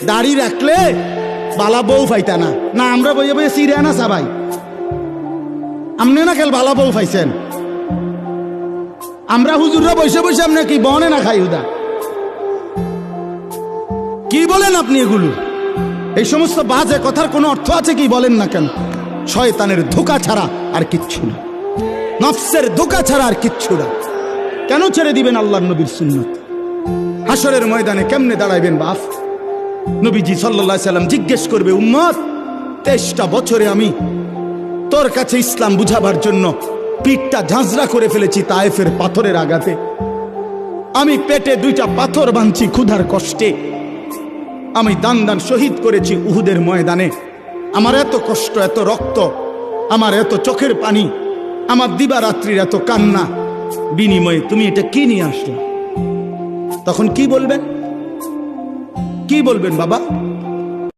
দাড়ি রাখলে বালা বউ পাইতা না। না আমরা বইয়ে বইয়ে সিরে না সবাই, আপনি না খেল বালা বউ পাইছেন। আমরা হুজুররা বসে বসে আপনি কি বনে না খাই হুদা? কি বলেন আপনি এগুলো? এই সমস্ত বাজে কথার কোনো অর্থ আছে কি বলেন না কেন? শয়তানের ধোঁকা ছাড়া আর কিচ্ছু না, নফসের ধোঁকা ছাড়া আর কিচ্ছু না। কেন ছেড়ে দিবেন আল্লাহর নবীর সুন্নত? হাসরের ময়দানে কেমনে দাঁড়াইবেন বাপ? নবীজি সাল্লাল্লাহু আলাইহি সাল্লাম জিজ্ঞেস করবে, উম্মত 23টা বছরে আমি তোর কাছে ইসলাম বুঝাবার জন্য পিঠটা ঝাঁঝরা করে ফেলেছি তায়েফের পাথরের আঘাতে, আমি পেটে 2টা পাথর বাঁধছি ক্ষুধার কষ্টে, আমি দান দান শহীদ করেছি উহুদের ময়দানে, আমার এত কষ্ট, এত রক্ত, আমার এত চোখের পানি, আমার দিবারাত্রির এত কান্না, বিনিময়ে তুমি এটা কি নিয়ে আসলে? তখন কি বলবেন? কি বলবেন বাবা?